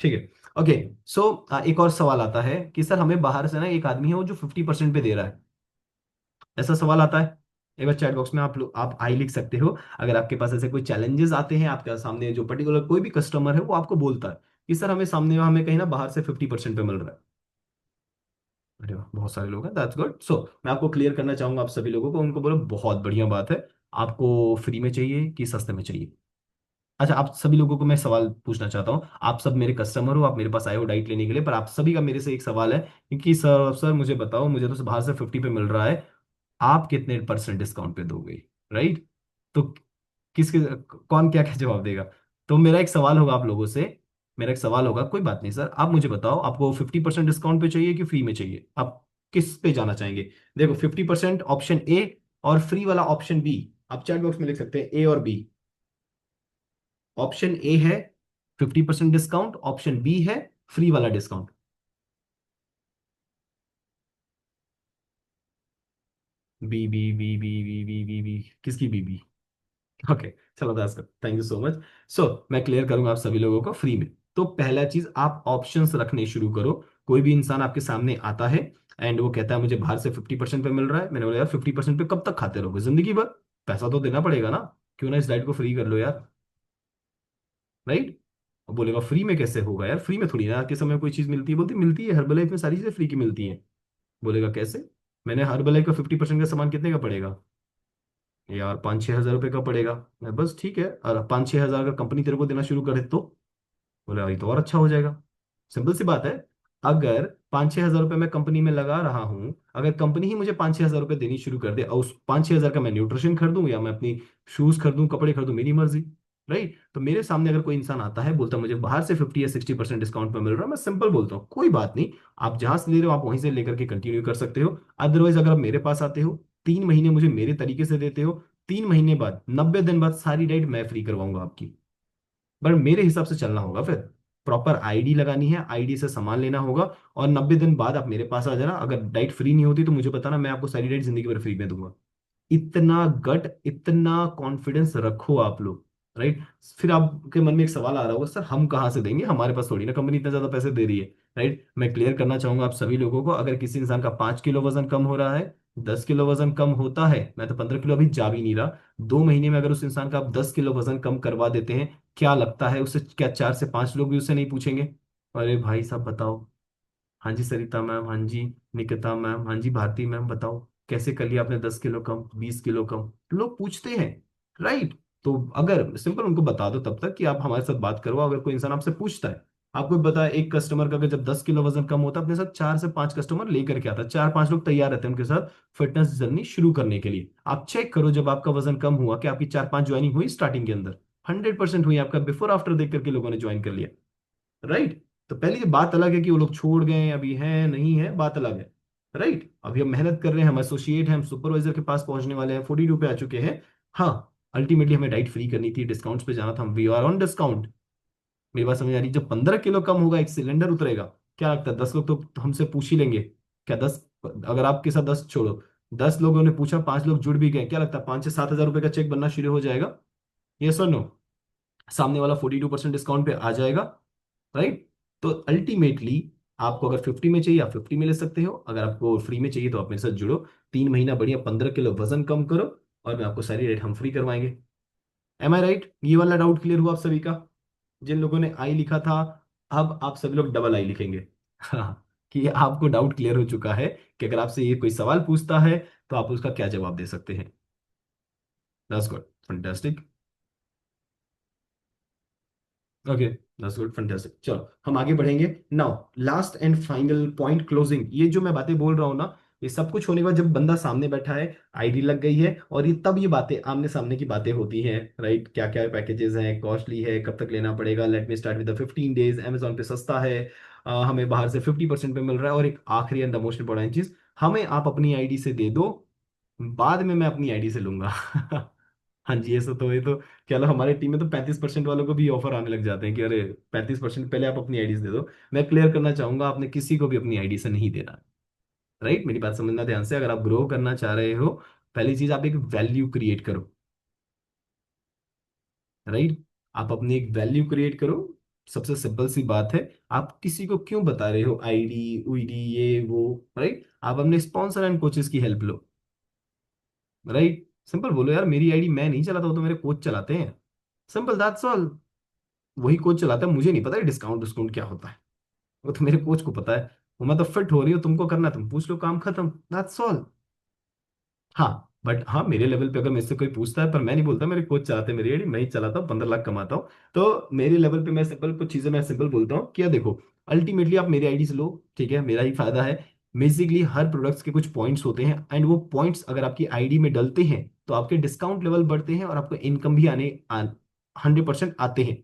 ठीक है। ओके, सो एक और सवाल आता है कि सर हमें बाहर से ना एक आदमी है वो जो 50% पे दे रहा है, ऐसा सवाल आता है। एक बार चैट बॉक्स में आप आई लिख सकते हो, अगर आपके पास ऐसे कोई चैलेंजेस आते हैं, आपके सामने जो पर्टिकुलर कोई भी कस्टमर है वो आपको बोलता है कि सर हमें कहीं ना बाहर से 50% पे मिल रहा है। अरे वाह, बहुत सारे लोग हैं, दैट्स गुड। सो मैं आपको क्लियर करना चाहूंगा आप सभी लोगों को, उनको बोलो बहुत बढ़िया बात है, आपको फ्री में चाहिए कि सस्ते में चाहिए। अच्छा, आप सभी लोगों को मैं सवाल पूछना चाहता हूँ, आप सब मेरे कस्टमर हो, आप मेरे पास आए हो डाइट लेने के लिए, पर आप सभी का मेरे से एक सवाल है कि सर मुझे बताओ, मुझे तो बाहर से 50 पे मिल रहा है, आप कितने परसेंट डिस्काउंट पे दोगे? राइट? तो किसके कौन क्या क्या जवाब देगा? तो मेरा एक सवाल होगा आप लोगों से, मेरा एक सवाल होगा, कोई बात नहीं सर, आप मुझे बताओ आपको 50% डिस्काउंट पे चाहिए कि फ्री में चाहिए, आप किस पे जाना चाहेंगे? देखो, 50% ऑप्शन ए और फ्री वाला ऑप्शन बी, आप चैट बॉक्स में लिख सकते हैं ए और बी। ऑप्शन ए है 50% डिस्काउंट, ऑप्शन बी है फ्री वाला discount. B B B B B B B B किसकी बी बी? ओके, चलो Das, thank you so much. So मैं क्लियर करूंगा आप सभी लोगों को फ्री में। तो पहला चीज, आप ऑप्शंस रखने शुरू करो। कोई भी इंसान आपके सामने आता है एंड वो कहता है मुझे बाहर से 50% पे मिल रहा है, मैंने बोला यार 50% पे कब तक खाते रहोगे जिंदगी भर? पैसा तो देना पड़ेगा ना, क्यों ना इस डाइट को फ्री कर लो यार। राइट? अब बोलेगा फ्री में कैसे होगा यार, फ्री में थोड़ी ना के समय कोई चीज मिलती है, बोलती मिलती है, हर्बलाइफ में सारी चीजें फ्री की मिलती हैं। बोलेगा कैसे? मैंने हर्बलाइफ का 50% का सामान कितने का पड़ेगा यार? 5-6 हज़ार रुपये का पड़ेगा। मैं बस ठीक है, और 5-6 हज़ार अगर कंपनी तेरे को देना शुरू करे तो? बोले ये तो और अच्छा हो जाएगा। सिंपल सी बात है, अगर 5-6 हज़ार रुपये मैं कंपनी में लगा रहा हूं, अगर कंपनी ही मुझे 5-6 हज़ार रुपये देनी शुरू कर दे, और उस 5-6 हज़ार का मैं न्यूट्रिशन खरीदूं या मैं अपनी शूज खरीदूं, कपड़े खरीदूं, मेरी मर्जी। राइट? तो मेरे सामने अगर कोई इंसान आता है, बोलता है मुझे बाहर से 50 या 60% डिस्काउंट पे मिल रहा है, मैं सिंपल बोलता हूँ कोई बात नहीं, आप जहां से ले रहे हो आप वहीं से लेकर के कंटिन्यू कर सकते हो। अदरवाइज अगर आप मेरे पास आते हो, 3 महीने मुझे मेरे तरीके से देते हो, 3 महीने बाद 90 दिन बाद सारी डाइट मैं फ्री करवाऊंगा आपकी। पर मेरे हिसाब से चलना होगा फिर, प्रॉपर आईडी लगानी है, आईडी से सामान लेना होगा, और 90 दिन बाद आप मेरे पास आ जाना। अगर डाइट फ्री नहीं होती तो मुझे बताना, मैं आपको सारी डाइट जिंदगी भर फ्री में दूंगा। इतना गट, इतना कॉन्फिडेंस रखो आप लोग। राइट? फिर आपके मन में एक सवाल आ रहा होगा, सर हम कहाँ से देंगे, हमारे पास थोड़ी ना कंपनी इतना ज्यादा पैसे दे रही है। राइट? मैं क्लियर करना चाहूंगा आप सभी लोगों को, अगर किसी इंसान का 5 किलो वजन कम हो रहा है, 10 किलो वजन कम होता है, मैं तो 15 किलो अभी जा भी नहीं रहा, 2 महीने में अगर उस इंसान का आप 10 किलो वजन कम करवा देते हैं, क्या लगता है उससे क्या 4 से 5 लोग भी उससे नहीं पूछेंगे, अरे भाई साहब बताओ? हाँ जी सरिता मैम, हाँ जी निकिता मैम, हाँ जी भारती मैम, बताओ कैसे कर लिया आपने 10 किलो कम, 20 किलो कम? लोग पूछते हैं। राइट? तो अगर सिंपल उनको बता दो तब तक कि आप हमारे साथ बात करो, अगर कोई इंसान आपसे पूछता है, आपको भी पता है एक कस्टमर का अगर जब 10 किलो वजन कम होता है, अपने साथ 4 से 5 कस्टमर लेकर के आता है, 4-5 लोग तैयार रहते हैं उनके साथ फिटनेस जर्नी शुरू करने के लिए। आप चेक करो जब आपका वजन कम हुआ कि आपकी 4-5 ज्वाइनिंग हुई स्टार्टिंग के अंदर, 100% हुई, आपका बिफोर आफ्टर देख करके लोगों ने ज्वाइन कर लिया। राइट? तो पहले ये बात अलग है कि वो लोग छोड़ गए, अभी हैं नहीं है, बात अलग है। राइट, अभी हम मेहनत कर रहे हैं, हम एसोसिएट हैं, हम सुपरवाइजर के पास पहुंचने वाले हैं, 42 पे आ चुके हैं। हाँ, अल्टीमेटली हमें डाइट फ्री करनी थी, डिस्काउंट्स पे जाना था, हम वी आर ऑन डिस्काउंट। मेरी बात समझ आ रही? जब 15 किलो कम होगा, एक सिलेंडर उतरेगा, क्या लगता है 10 लोग तो हमसे पूछ ही लेंगे? क्या 10, अगर आपके साथ 10 छोड़ो, 10 लोगों ने पूछा, 5 लोग जुड़ भी गए, क्या लगता है 5 से 7 हजार रुपए का चेक बनना शुरू हो जाएगा? यस और नो? सामने वाला 42% डिस्काउंट पे आ जाएगा। राइट। तो अल्टीमेटली आपको अगर 50 में चाहिए आप 50 में ले सकते हो, अगर आपको फ्री में चाहिए तो आप मेरे साथ जुड़ो, 3 महीना बढ़िया 15 किलो वजन कम करो, और मैं आपको सारी रेट हम फ्री करवाएंगे। एम आई राइट? ये वाला डाउट क्लियर हुआ आप सभी का? जिन लोगों ने आई लिखा था, अब आप सभी लोग डबल आई लिखेंगे। हाँ, कि आपको डाउट क्लियर हो चुका है कि अगर आपसे ये कोई सवाल पूछता है तो आप उसका क्या जवाब दे सकते हैं। That's good, fantastic. Okay, that's good, fantastic. चलो हम आगे बढ़ेंगे now. Last and final point, closing. ये जो मैं बातें बोल रहा हूँ ना, ये सब कुछ होने के बाद जब बंदा सामने बैठा है, आईडी लग गई है, और ये तब ये बातें आमने सामने की बातें होती हैं। राइट, क्या क्या पैकेजेस हैं, कॉस्टली है, कब तक लेना पड़ेगा, let me start with the 15 days, Amazon पे सस्ता है, हमें बाहर से 50% पे मिल रहा है, और एक आखिरी एंड द मोस्ट इंपॉर्टेंट चीज, हमें आप अपनी आईडी से दे दो, बाद में मैं अपनी आईडी से लूंगा। हाँ जी, ऐसा तो ये तो क्या लो, हमारी टीम में तो 35% वालों को भी ऑफर आने लग जाते हैं कि अरे 35% पहले आप अपनी आईडी दे दो। मैं क्लियर करना चाहूंगा, आपने किसी को भी अपनी आईडी से नहीं देना। राइट, मेरी बात समझना ध्यान से, अगर आप ग्रो करना चाह रहे हो, पहली चीज आप एक वैल्यू क्रिएट करो। राइट, आप अपनी एक वैल्यू क्रिएट करो। सबसे सिंपल सी बात है, आप किसी को क्यों बता रहे हो आईडी उईडी ये वो? राइट, आप अपने स्पॉन्सर एंड कोचेस की हेल्प लो। राइट, सिंपल बोलो यार, मेरी आईडी मैं नहीं चलाता, वो तो मेरे कोच चलाते हैं। Simple, that's all. वही कोच चलाता है, मुझे नहीं पता डिस्काउंट डिस्काउंट क्या होता है, वो तो मेरे कोच को पता है। वो मैं तो फिट हो रही हो, तुमको करना है तुम पूछ लो, काम खत्म, दैट्स ऑल। हाँ, बट हाँ, मेरे लेवल पे अगर मुझसे कोई पूछता है, पर मैं नहीं बोलता मेरे कोच चलाते हैं मेरी आईडी, मैं ही चलाता हूँ, 15 लाख कमाता हूँ। तो मेरे लेवल पे मैं सिंपल कुछ चीजें मैं सिंपल बोलता हूँ, क्या देखो, अल्टीमेटली आप मेरी आईडी से लो, ठीक है, मेरा ही फायदा है। बेसिकली हर प्रोडक्ट्स के कुछ पॉइंट्स होते हैं, एंड वो पॉइंट्स अगर आपकी आईडी में डलते हैं तो आपके डिस्काउंट लेवल बढ़ते हैं, और आपको इनकम भी 100% आते हैं।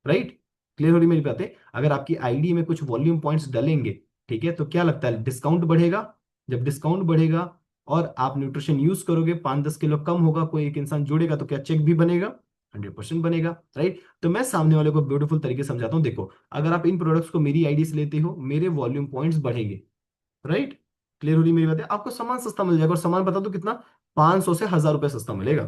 राइट, क्लियर हो रही मेरी बातें? अगर आपकी आईडी में कुछ वॉल्यूम पॉइंट्स डलेंगे, ठीक है, तो क्या लगता है डिस्काउंट बढ़ेगा। जब डिस्काउंट बढ़ेगा और आप न्यूट्रिशन यूज करोगे, 5-10 किलो कम होगा, कोई एक इंसान जुड़ेगा, तो क्या चेक भी बनेगा? 100% बनेगा। राइट, तो मैं सामने वाले को ब्यूटीफुल तरीके से समझाता हूँ, देखो, अगर आप इन प्रोडक्ट्स को मेरी आईडी से लेते हो, मेरे वॉल्यूम पॉइंट्स बढ़ेंगे। राइट, क्लियर हो रही मेरी बातें? आपको सामान सस्ता मिल जाएगा, और सामान बता दो कितना, 500 से 1000 रुपये सस्ता मिलेगा।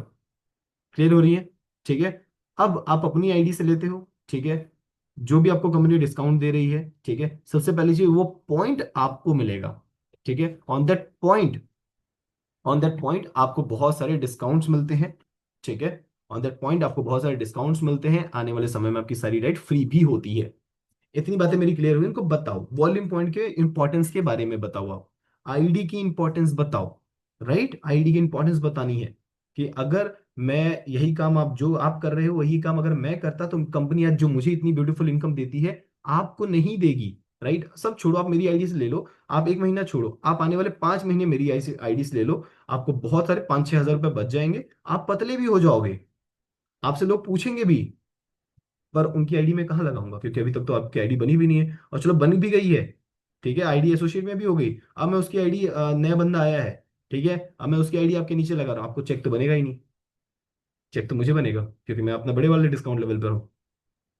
क्लियर हो रही है? ठीक है। अब आप अपनी आईडी से लेते हो, ठीक है, जो भी आपको कंपनी डिस्काउंट दे रही है, ठीक है, सबसे पहली चीज वो पॉइंट आपको मिलेगा। ठीक है, ऑन दैट पॉइंट आपको बहुत सारे डिस्काउंट्स मिलते हैं। ठीक है, ऑन दैट पॉइंट आपको बहुत सारे डिस्काउंट्स मिलते हैं, आने वाले समय में आपकी सारी राइड फ्री भी होती है। इतनी बातें मेरी क्लियर हुई? इनको बताओ, वॉल्यूम पॉइंट के इंपॉर्टेंस के बारे में बताओ, आप आईडी की इंपॉर्टेंस बताओ। राइट, आईडी की इंपॉर्टेंस बतानी है कि अगर मैं यही काम, आप जो आप कर रहे हो वही काम अगर मैं करता, तो कंपनी आज जो मुझे इतनी ब्यूटीफुल इनकम देती है, आपको नहीं देगी। राइट, सब छोड़ो, आप मेरी आईडी से ले लो, आप एक महीना छोड़ो, आप आने वाले 5 महीने मेरी आईडी से ले लो, आपको बहुत सारे 5-6 हजार रुपए बच जाएंगे, आप पतले भी हो जाओगे, आपसे लोग पूछेंगे भी। पर उनकी आईडी में कहाँ लगाऊंगा, क्योंकि अभी तक तो आपकी आईडी बनी भी नहीं है, और चलो बनी भी गई है, ठीक है, आईडी एसोसिएट में भी हो गई, अब मैं उसकी आईडी, नया बंदा आया है, ठीक है, अब मैं उसकी आईडी आपके नीचे लगा रहा हूँ, आपको चेक तो बनेगा ही नहीं। चेक तो मुझे बनेगा, क्योंकि मैं अपना बड़े वाले डिस्काउंट लेवल पर हूँ।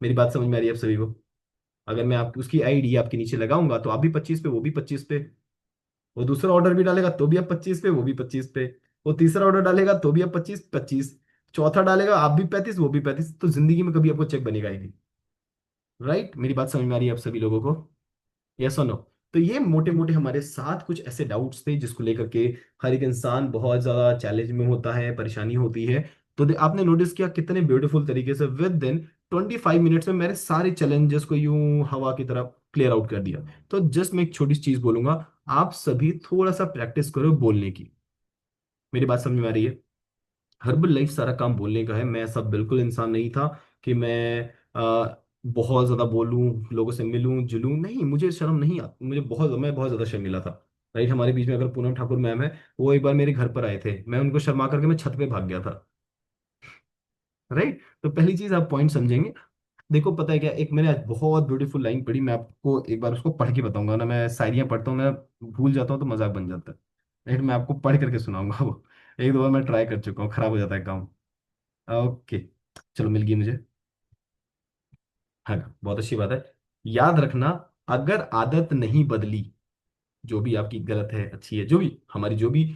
मेरी बात समझ में आ रही है आप सभी को? अगर मैं आप उसकी आईडी आपके नीचे लगाऊंगा, तो आप भी 25 पे, वो भी 25 पे, वो दूसरा ऑर्डर भी डालेगा तो भी आप 25 पे, वो भी 25 पे, वो तीसरा ऑर्डर डालेगा तो भी आप 25-25, चौथा डालेगा आप भी 35, वो भी 35, तो जिंदगी में कभी आपको चेक बनेगा ही नहीं। राइट, मेरी बात समझ में आ रही है आप सभी लोगों को? यस और नो? तो ये मोटे मोटे हमारे साथ कुछ ऐसे डाउट्स थे जिसको लेकर के हर एक इंसान बहुत ज्यादा चैलेंज में होता है, परेशानी होती है। तो आपने नोटिस किया कितने ब्यूटीफुल तरीके से विद इन 25 मिनट्स में मैंने सारे चैलेंजेस को यूं हवा की तरह क्लियर आउट कर दिया। तो जस्ट मैं एक छोटी सी चीज बोलूंगा, आप सभी थोड़ा सा प्रैक्टिस करो बोलने की। मेरी बात समझ में आ रही है? हर्बल लाइफ सारा काम बोलने का है, मैं ऐसा बिल्कुल इंसान नहीं था कि मैं बहुत ज्यादा बोलूं, लोगों से मिलूं जुलूं, नहीं, मुझे शर्म नहीं आती, मैं बहुत ज्यादा शर्मिला था। राइट, हमारे बीच में अगर पूनम ठाकुर मैम है, वो एक बार मेरे घर पर आए थे, मैं उनको शर्मा करके मैं छत पे भाग गया था। राइट, तो पहली चीज आप पॉइंट समझेंगे, देखो पता है क्या, एक मैंने आज बहुत ब्यूटीफुल लाइन पढ़ी, मैं आपको एक बार उसको पढ़ के बताऊंगा ना, मैं शायरियाँ पढ़ता हूँ, मैं भूल जाता हूँ तो मजाक बन जाता है, लेकिन मैं आपको पढ़ करके सुनाऊंगा वो। एक दो बार मैं ट्राई कर चुका हूँ, खराब हो जाता है काम। ओके, चलो मिल गई मुझे। हाँ, बहुत अच्छी बात है। याद रखना, अगर आदत नहीं बदली, जो भी आपकी गलत है अच्छी है, जो भी हमारी जो भी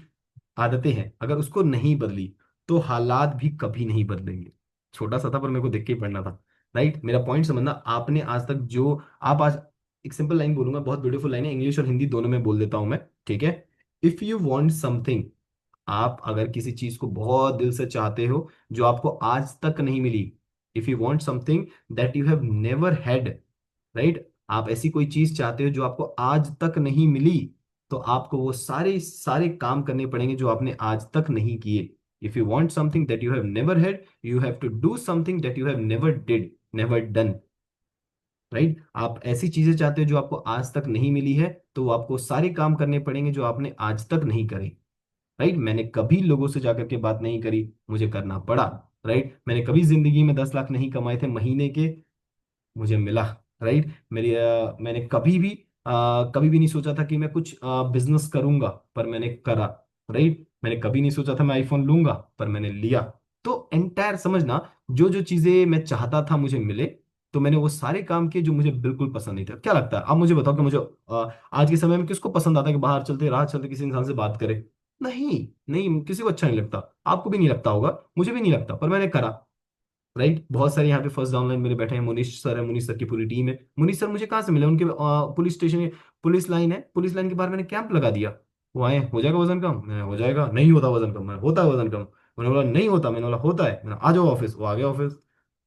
आदतें हैं, अगर उसको नहीं बदली तो हालात भी कभी नहीं बदलेंगे। छोटा सा था पर मेरे को देख के ही पढ़ना था। राइट, मेरा पॉइंट समझना, आपने आज तक जो, आप आज, एक सिंपल लाइन बोलूंगा, बहुत ब्यूटीफुल लाइन है, इंग्लिश और हिंदी दोनों में बोल देता हूं मैं, ठीक है। इफ यू वांट समथिंग, आप अगर किसी चीज को बहुत दिल से चाहते हो जो आपको आज तक नहीं मिली, if you want something that you have never had, right, आप ऐसी कोई चीज चाहते हो जो आपको आज तक नहीं मिली, तो आपको वो सारे सारे काम करने पड़ेंगे जो आपने आज तक नहीं किए। If you want something that you have never had, you have to do something that you have never did, never done. Right, आप ऐसी चीजें चाहते हो जो आपको आज तक नहीं मिली है, तो आपको सारे काम करने पड़ेंगे जो आपने आज तक नहीं करे। राइट, मैंने कभी लोगों से जाकर के बात नहीं करी, मुझे करना पड़ा। राइट, मैंने कभी जिंदगी में 10 लाख नहीं कमाए थे महीने के, मुझे मिला। राइट, मैंने कभी भी नहीं सोचा था कि मैं कुछ बिजनेस करूंगा, पर मैंने करा। राइट, मैंने कभी नहीं सोचा था मैं आईफोन लूंगा, पर मैंने लिया। तो एंटायर समझना, जो जो चीजें मैं चाहता था मुझे मिले, तो मैंने वो सारे काम किए जो मुझे बिल्कुल पसंद नहीं था। क्या लगता है, आप मुझे बताओ कि मुझे आज के समय में किसको पसंद आता है कि बाहर चलते राह चलते किसी इंसान से बात करे? नहीं, नहीं, किसी को अच्छा नहीं लगता, आपको भी नहीं लगता होगा, मुझे भी नहीं लगता, पर मैंने करा। राइट, बहुत सारे यहाँ पे फर्स्ट डाउनलाइन मेरे बैठे हैं, मुनीश सर है, मुनीश सर की पूरी टीम है। मुनीश सर मुझे कहाँ से मिले, उनके पुलिस स्टेशन, पुलिस लाइन है, पुलिस लाइन के बाहर मैंने कैंप लगा दिया। वो आए, हो जाएगा वजन कम, मैंने हो जाएगा, नहीं होता वजन कम, मैं होता है वजन कम। मैंने बोला नहीं होता, मैंने बोला होता है, मैंने आ जाओ ऑफिस, वो आ गया ऑफिस।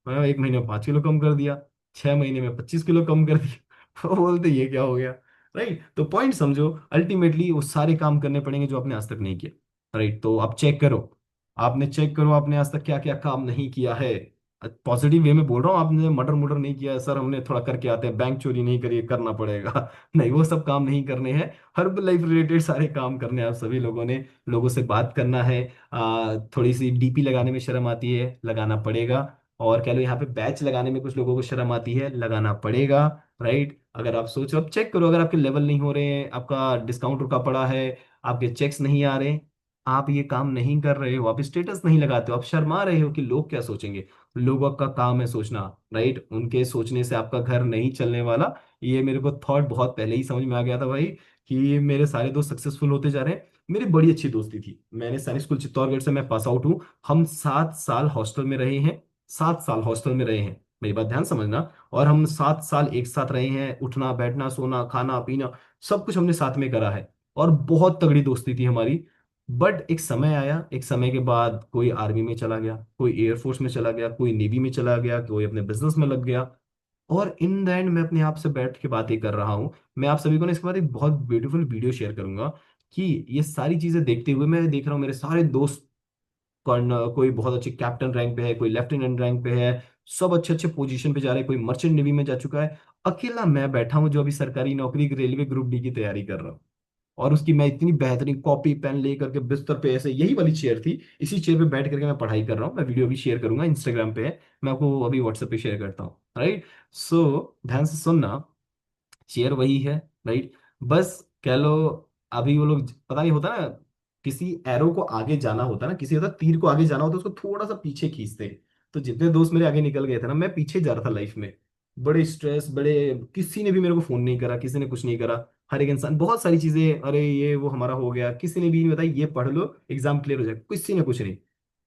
मैंने 1 महीने में 5 किलो कम कर दिया, 6 महीने में 25 किलो कम कर दिया। वो बोलते ये क्या हो गया? राइट, तो पॉइंट समझो, अल्टीमेटली वो सारे काम करने पड़ेंगे जो आपने आज तक नहीं किया। राइट, तो आप चेक करो, आपने चेक करो आपने आज तक क्या क्या काम नहीं किया है। पॉजिटिव वे में बोल रहा हूँ, आपने मर्डर मुर्डर नहीं किया है, सर हमने थोड़ा करके आते हैं, बैंक चोरी नहीं करिए, करना पड़ेगा। नहीं, वो सब काम नहीं करने हैं। हर्बल लाइफ रिलेटेड सारे काम करने हैं आप सभी लोगों ने। लोगों से बात करना है, थोड़ी सी डीपी लगाने में शर्म आती है, लगाना पड़ेगा। और कह लो यहाँ पे बैच लगाने में कुछ लोगों को शर्म आती है, लगाना पड़ेगा। राइट, अगर आप सोचो, अब चेक करो, अगर आपके लेवल नहीं हो रहे हैं, आपका डिस्काउंट रुका पड़ा है, आपके चेक्स नहीं आ रहे, आप ये काम नहीं कर रहे हो, आप स्टेटस नहीं लगाते हो, आप शर्मा रहे हो कि लोग क्या सोचेंगे। लोगों का काम है सोचना। राइट, उनके सोचने से आपका घर नहीं चलने वाला। ये मेरे को थॉट बहुत पहले ही समझ में आ गया था भाई, कि मेरे सारे दोस्त सक्सेसफुल होते जा रहे हैं। मेरी बड़ी अच्छी दोस्ती थी, मैंने सैनिक स्कूल चित्तौड़गढ़ से मैं पास आउट हूँ। हम 7 साल हॉस्टल में रहे हैं, 7 साल हॉस्टल में रहे हैं, मेरी बात ध्यान समझना। और हम 7 साल एक साथ रहे हैं, उठना बैठना सोना खाना पीना सब कुछ हमने साथ में करा है। और बहुत तगड़ी दोस्ती थी हमारी। बट एक समय आया, एक समय के बाद कोई आर्मी में चला गया, कोई एयरफोर्स में चला गया, कोई नेवी में चला गया, कोई अपने बिजनेस में लग गया। और इन द एंड मैं अपने आप से बैठ के बातें कर रहा हूँ। मैं आप सभी को ना इसके बाद एक बहुत ब्यूटीफुल वीडियो शेयर करूंगा, कि ये सारी चीजें देखते हुए मैं देख रहा हूँ मेरे सारे दोस्त, कोई बहुत अच्छे कैप्टन रैंक पे है, कोई लेफ्टिनेंट रैंक पे है, सब अच्छे अच्छे पोजीशन पे जा रहे हैं, कोई मर्चेंट नेवी में जा चुका है। अकेला मैं बैठा हूँ जो अभी सरकारी नौकरी की रेलवे ग्रुप डी की तैयारी कर रहा हूँ। और उसकी मैं इतनी बेहतरीन कॉपी पेन ले करके बिस्तर पे, ऐसे यही वाली चेयर थी, इसी चेयर पे बैठ करके मैं पढ़ाई कर रहा हूँ। मैं वीडियो भी शेयर करूंगा, इंस्टाग्राम पे है, मैं आपको अभी व्हाट्सएप पे शेयर करता हूँ। राइट, सो ध्यान से सुनना, चेयर वही है। राइट, बस कह लो, अभी वो लोग पता नहीं होता ना, किसी एरो को आगे जाना होता ना, किसी होता तीर को आगे जाना होता, उसको थोड़ा सा पीछे खींचते। तो जितने दोस्त मेरे आगे निकल गए थे ना, मैं पीछे जा रहा था लाइफ में। बड़े स्ट्रेस, बड़े, किसी ने भी मेरे को फोन नहीं करा, किसी ने कुछ नहीं करा। हर एक इंसान बहुत सारी चीजें, अरे ये वो हमारा हो गया, किसी ने भी नहीं बताई ये पढ़ लो एग्जाम क्लियर हो जाए, किसी ने कुछ नहीं।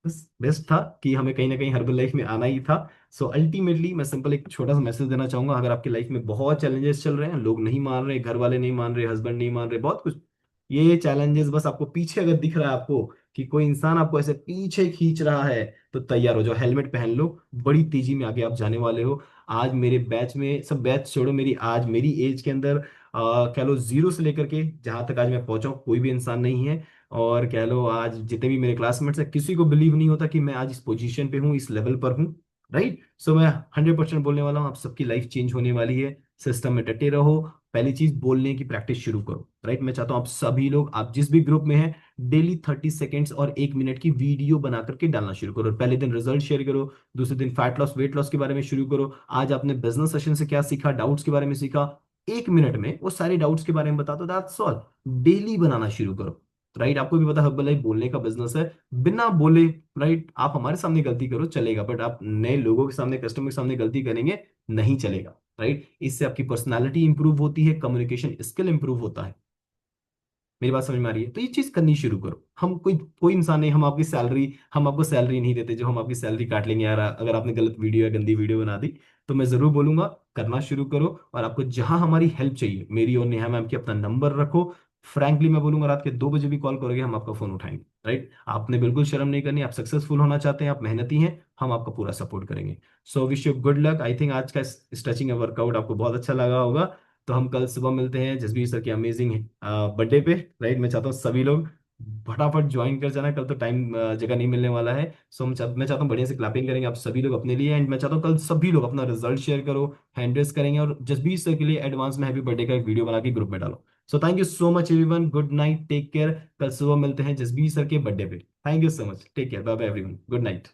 बस बेस्ट था कि हमें कहीं ना कहीं हर्बल लाइफ में आना ही था। सो अल्टीमेटली मैं सिंपल एक छोटा सा मैसेज देना चाहूंगा, अगर आपकी लाइफ में बहुत चैलेंजेस चल रहे हैं, लोग नहीं मान रहे, घर वाले नहीं मान रहे, हस्बैंड नहीं मान रहे, बहुत कुछ, ये चैलेंजेस बस आपको पीछे अगर दिख रहा है आपको, कि कोई इंसान आपको ऐसे पीछे खींच रहा है, तो तैयार हो जाओ, हेलमेट पहन लो, बड़ी तेजी में आगे आप जाने वाले हो। आज मेरे बैच में, सब बैच छोड़ो, मेरी आज मेरी एज के अंदर कह लो जीरो से लेकर के जहां तक आज मैं पहुंचा हूं, कोई भी इंसान नहीं है। और कह लो आज जितने भी मेरे क्लासमेट्स हैं, किसी को बिलीव नहीं होता कि मैं आज इस पोजीशन पे हूँ, इस लेवल पर हूँ। राइट, सो मैं 100% बोलने वाला हूँ, आप सबकी लाइफ चेंज होने वाली है। सिस्टम में डटे रहो, पहली चीज, बोलने की प्रैक्टिस शुरू करो, राइट। मैं चाहता हूं आप सभी लोग, आप जिस भी ग्रुप में हैं, डेली 30 सेकेंड्स और 1 मिनट की वीडियो बना करके डालना शुरू करो। पहले दिन रिजल्ट शेयर करो, दूसरे दिन फैट लॉस वेट लॉस के बारे में शुरू करो, आज आपने बिजनेस सेशन से क्या सीखा, डाउट्स के बारे में सीखा, 1 मिनट में वो सारे डाउट्स के बारे में बता दो, दैट्स ऑल। डेली बनाना शुरू करो, राइट। आपको भी पता है हर्बल लाइफ बोलने का बिजनेस है, बिना बोले, राइट। आप हमारे सामने गलती करो चलेगा, बट आप नए लोगों के सामने, कस्टमर के सामने गलती करेंगे, नहीं चलेगा, राइट। इससे आपकी पर्सनालिटी इंप्रूव होती है, कम्युनिकेशन स्किल इंप्रूव होता है। मेरी बात समझ में आ रही है? तो ये चीज करनी शुरू करो। हम कोई कोई इंसान नहीं, हम आपको सैलरी नहीं देते जो हम आपकी सैलरी काट लेंगे यार अगर आपने गलत वीडियो या गंदी वीडियो बना दी। तो मैं जरूर बोलूंगा, करना शुरू करो। और आपको जहां हमारी हेल्प चाहिए, मेरी और नेहा मैम की, अपना नंबर रखो। फ्रैंकली मैं बोलूंगा, रात के 2 बजे भी कॉल करोगे, हम आपका फोन उठाएंगे, राइट। आपने बिल्कुल शर्म नहीं करनी, आप सक्सेसफुल होना चाहते हैं, आप मेहनती हैं, हम आपका पूरा सपोर्ट करेंगे। So wish you good luck. I think आज का स्ट्रेचिंग वर्कआउट आपको बहुत अच्छा लगा होगा। तो हम कल सुबह मिलते हैं जसबीर सर की अमेजिंग बर्थडे पे, राइट। मैं चाहता हूँ सभी लोग फटाफट ज्वाइन कर जाना, कल तो टाइम जगह नहीं मिलने वाला है। सो मैं चाहता हूँ बढ़िया से क्लैपिंग करेंगे आप सभी लोग अपने लिए। एंड मैं चाहता हूँ कल सभी लोग अपना रिजल्ट शेयर करो, हैंड रेस करेंगे, और जसबीर सर के लिए एडवांस में हैप्पी बर्थडे का एक वीडियो बना के ग्रुप में डालो। So thank you so much everyone, good night, take care. कल सुबह मिलते हैं जसबीर सर के बर्थडे पे। Thank you so much, take care, bye bye everyone, good night.